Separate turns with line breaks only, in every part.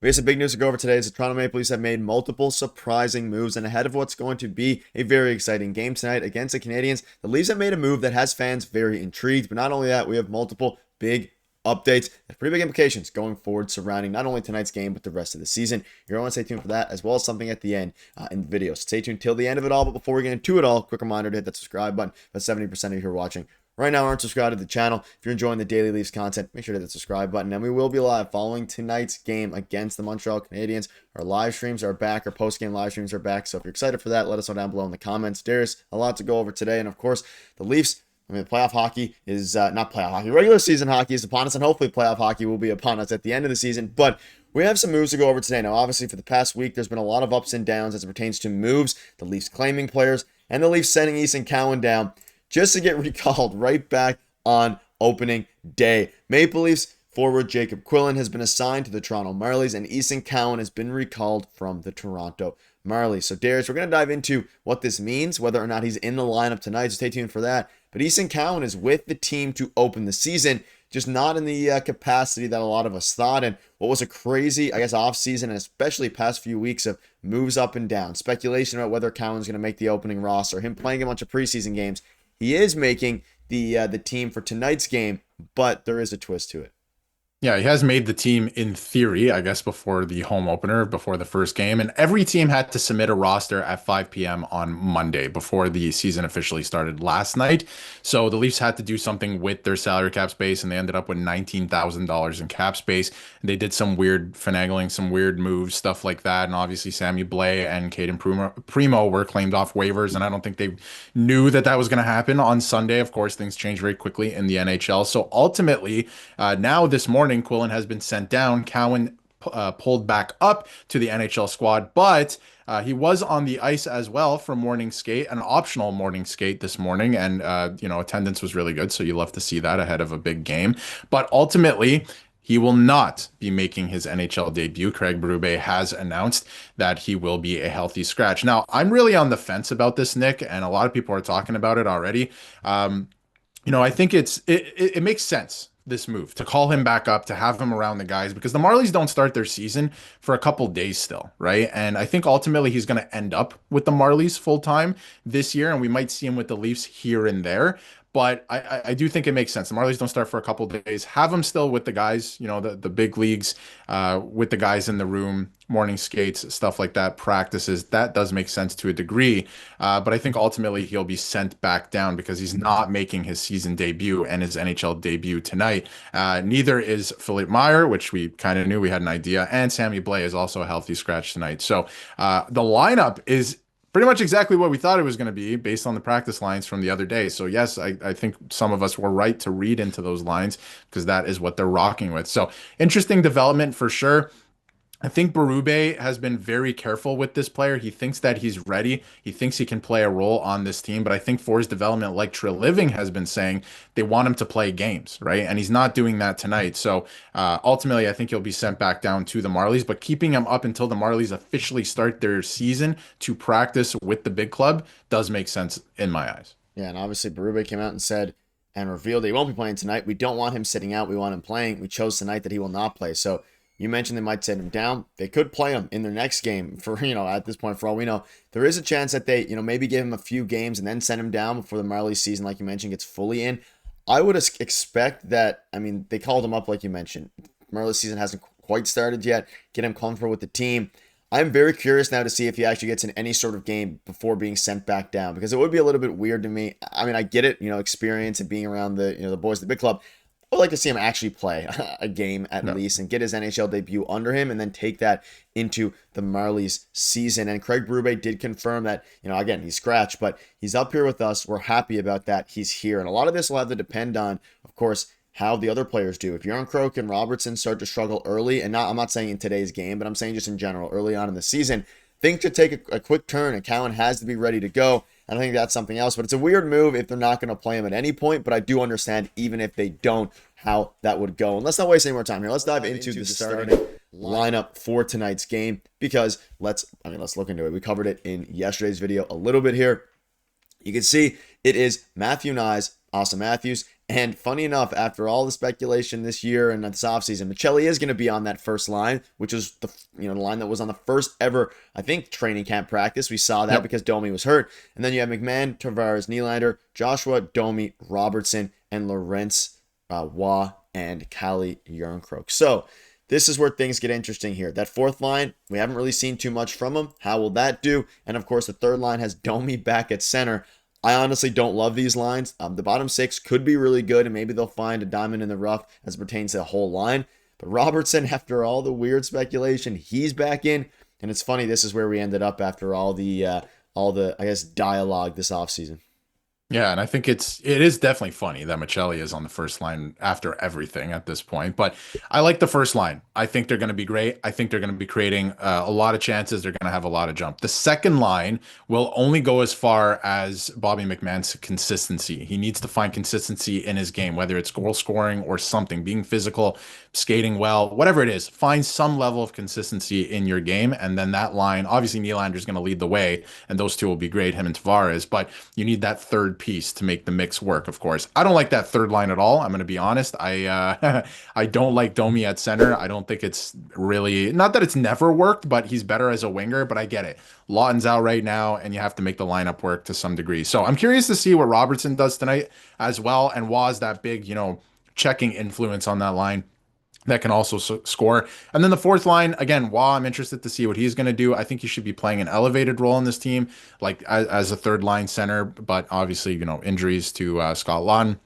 We have some big news to go over today as the Toronto Maple Leafs have made multiple surprising moves, and ahead of what's going to be a very exciting game tonight against the Canadiens, the Leafs have made a move that has fans very intrigued. But not only that, we have multiple big updates and pretty big implications going forward surrounding not only tonight's game but the rest of the season. You're going to stay tuned for that, as well as something at the end in the video. So stay tuned till the end of it all. But before we get into it all, quick reminder to hit that subscribe button. About 70% of you who are watching right now aren't subscribed to the channel. If you're enjoying the Daily Leafs content, make sure to hit the subscribe button. And we will be live following tonight's game against the Montreal Canadiens. Our live streams are back. Our post-game live streams are back. So if you're excited for that, let us know down below in the comments. Darius, a lot to go over today. And of course, the Leafs, the playoff hockey is not playoff hockey. Regular season hockey is upon us, and hopefully playoff hockey will be upon us at the end of the season. But we have some moves to go over today. Now, obviously, for the past week, there's been a lot of ups and downs as it pertains to moves, the Leafs claiming players, and the Leafs sending Easton Cowan down just to get recalled right back on opening day. Maple Leafs forward Jacob Quillen has been assigned to the Toronto Marlies, and Easton Cowan has been recalled from the Toronto Marlies. So, Darius, we're going to dive into what this means, whether or not he's in the lineup tonight. So stay tuned for that. But Easton Cowan is with the team to open the season, just not in the capacity that a lot of us thought. And what was a crazy, offseason, and especially past few weeks of moves up and down, speculation about whether Cowan's going to make the opening roster, him playing a bunch of preseason games. He is making the team for tonight's game, but there is a twist to it.
Yeah, he has made the team in theory, I guess, before the home opener, before the first game. And every team had to submit a roster at 5 p.m. on Monday before the season officially started last night. So the Leafs had to do something with their salary cap space, and they ended up with $19,000 in cap space. They did some weird finagling, some weird moves, stuff like that. And obviously, Sammy Blais and Caden Primo were claimed off waivers, and I don't think they knew that that was going to happen on Sunday. Of course, things change very quickly in the NHL. So ultimately, now this morning, Quillen has been sent down. Cowan pulled back up to the NHL squad, but he was on the ice as well for morning skate, an optional morning skate this morning, and attendance was really good, so you love to see that ahead of a big game. But ultimately, he will not be making his NHL debut. Craig Berube has announced that he will be a healthy scratch. Now, I'm really on the fence about this, Nick, and a lot of people are talking about it already. I think it makes sense, this move, to call him back up, to have him around the guys, because the Marlies don't start their season for a couple days still, right? And I think ultimately he's going to end up with the Marlies full time this year, and we might see him with the Leafs here and there. But I do think it makes sense. The Marlies don't start for a couple days. Have them still with the guys, the big leagues, with the guys in the room, morning skates, stuff like that, practices. That does make sense to a degree. But I think ultimately he'll be sent back down because he's not making his season debut and his NHL debut tonight. Neither is Philippe Meyer, which we kind of knew, we had an idea. And Sammy Blais is also a healthy scratch tonight. So the lineup is pretty much exactly what we thought it was going to be based on the practice lines from the other day. So yes, I think some of us were right to read into those lines because that is what they're rocking with. So interesting development for sure. I think Berube has been very careful with this player. He thinks that he's ready. He thinks he can play a role on this team. But I think for his development, like Living has been saying, they want him to play games, right? And he's not doing that tonight. So ultimately, I think he'll be sent back down to the Marlies. But keeping him up until the Marlies officially start their season to practice with the big club does make sense in my eyes.
Yeah, and obviously Berube came out and said and revealed that he won't be playing tonight. We don't want him sitting out. We want him playing. We chose tonight that he will not play. So you mentioned they might send him down. They could play him in their next game for, at this point, for all we know. There is a chance that they, maybe give him a few games and then send him down before the Marlies season, like you mentioned, gets fully in. I would expect that, they called him up, like you mentioned. Marlies season hasn't quite started yet. Get him comfortable with the team. I'm very curious now to see if he actually gets in any sort of game before being sent back down, because it would be a little bit weird to me. I get it, experience and being around the boys at the big club. I would like to see him actually play a game at least and get his NHL debut under him and then take that into the Marlies season. And Craig Berube did confirm that, again, he's scratched, but he's up here with us. We're happy about that. He's here. And a lot of this will have to depend on, of course, how the other players do. If Jarnkrok Croak and Robertson start to struggle early, and I'm not saying in today's game, but I'm saying just in general, early on in the season, things should take a quick turn, and Cowan has to be ready to go. And I think that's something else. But it's a weird move if they're not going to play him at any point. But I do understand, even if they don't, how that would go. And let's not waste any more time here. Let's dive into the starting lineup for tonight's game, because let's look into it. We covered it in yesterday's video a little bit here. You can see it is Matthew Nyes, Austin Matthews, And funny enough, after all the speculation this year and this offseason, Michelli is going to be on that first line, which is the the line that was on the first ever, I think, training camp practice. We saw that
Yep.
because Domi was hurt. And then you have McMahon, Tavares, Nylander, Joshua, Domi, Robertson, and Lawrence Waugh and Callie Yarncroke. So this is where things get interesting here. That fourth line, we haven't really seen too much from them. How will that do? And of course, the third line has Domi back at center. I honestly don't love these lines. The bottom six could be really good, and maybe they'll find a diamond in the rough as it pertains to the whole line. But Robertson, after all the weird speculation, he's back in. And it's funny, this is where we ended up after all the I guess dialogue this offseason.
Yeah, and I think it is definitely funny that Michelli is on the first line after everything at this point. But I like the first line. I think they're going to be great. I think they're going to be creating a lot of chances. They're going to have a lot of jump. The second line will only go as far as Bobby McMahon's consistency. He needs to find consistency in his game, whether it's goal scoring or something, being physical, skating well, whatever it is. Find some level of consistency in your game, and then that line, obviously Nylander is going to lead the way, and those two will be great, him and Tavares. But you need that third piece to make the mix work, of course. I don't like that third line at all. I'm going to be honest. I don't like Domi at center. I don't think it's really, not that it's never worked, but he's better as a winger, but I get it. Lawton's out right now, and you have to make the lineup work to some degree. So I'm curious to see what Robertson does tonight as well, and was that big, checking influence on that line that can also score. And then the fourth line, again, Waugh, I'm interested to see what he's going to do. I think he should be playing an elevated role in this team, like as a third line center. But obviously, injuries to Scott Laughton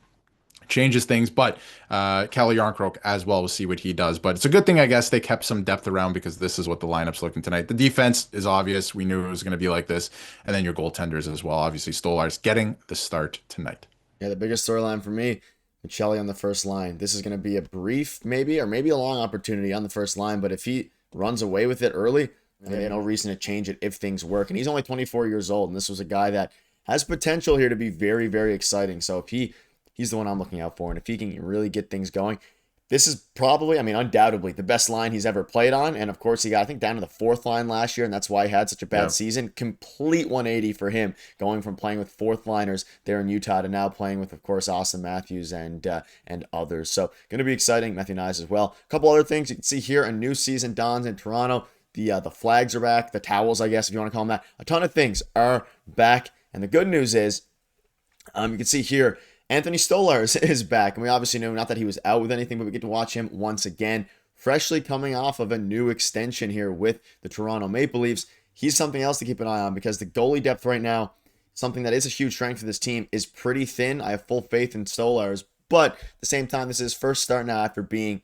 changes things. But Callie Yarncroke as well, we'll see what he does. But it's a good thing, I guess, they kept some depth around, because this is what the lineup's looking tonight. The defense is obvious. We knew it was going to be like this. And then your goaltenders as well. Obviously, Stolarz getting the start tonight.
Yeah, the biggest storyline for me, Michelli on the first line. This is going to be a brief, maybe, or maybe a long opportunity on the first line. But if he runs away with it early, they have no reason to change it if things work. And he's only 24 years old, and this was a guy that has potential here to be very, very exciting. So if he's the one I'm looking out for, and if he can really get things going, this is probably, I mean, undoubtedly the best line he's ever played on. And of course, he got, I think, down to the fourth line last year, and that's why he had such a bad season. Complete 180 for him, going from playing with fourth liners there in Utah to now playing with, of course, Austin Matthews and others. So going to be exciting. Matthew Nyes as well. A couple other things you can see here: a new season dawns in Toronto. The flags are back, the towels, I guess, if you want to call them that. A ton of things are back, and the good news is, you can see here, Anthony Stolarz is back, and we obviously know not that he was out with anything, but we get to watch him once again, freshly coming off of a new extension here with the Toronto Maple Leafs. He's something else to keep an eye on, because the goalie depth right now, something that is a huge strength for this team, is pretty thin. I have full faith in Stolarz, but at the same time, this is his first start now after being,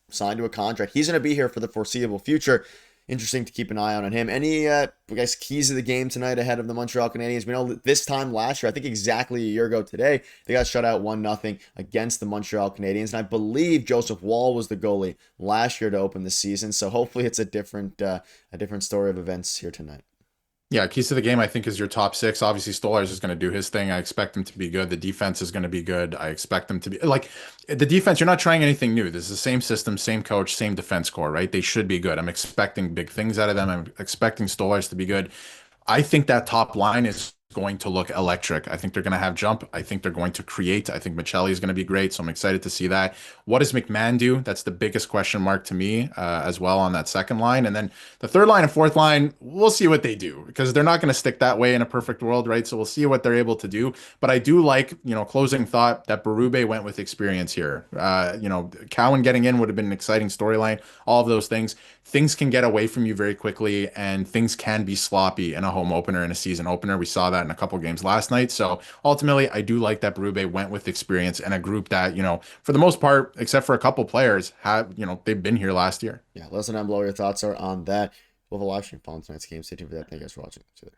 signed to a contract. He's going to be here for the foreseeable future. Interesting to keep an eye on him. Any, I guess, keys of the game tonight ahead of the Montreal Canadiens? We know that this time last year, I think exactly a year ago today, they got shut out 1-0 against the Montreal Canadiens. And I believe Joseph Woll was the goalie last year to open the season. So hopefully it's a different story of events here tonight.
Yeah, keys to the game, I think, is your top six. Obviously, Stolarz is going to do his thing. I expect him to be good. The defense is going to be good. I expect them to be like the defense. You're not trying anything new. This is the same system, same coach, same defense core, right? They should be good. I'm expecting big things out of them. I'm expecting Stolarz to be good. I think that top line is going to look electric. I think they're going to have jump. I think they're going to create. I think Michelli is going to be great. So I'm excited to see that. What does McMahon do? That's the biggest question mark to me as well on that second line. And then the third line and fourth line, we'll see what they do, because they're not going to stick that way in a perfect world, right? So we'll see what they're able to do. But I do like, closing thought, that Berube went with experience here. Cowan getting in would have been an exciting storyline. All of those things. Things can get away from you very quickly, and things can be sloppy in a home opener and a season opener. We saw that in a couple games last night. So ultimately, I do like that Berube went with experience and a group that, for the most part, except for a couple players, they've been here last year.
Yeah, let us know below your thoughts are on that. We'll have a live stream following tonight's game. Stay tuned for that. Thank you guys for watching. See you later.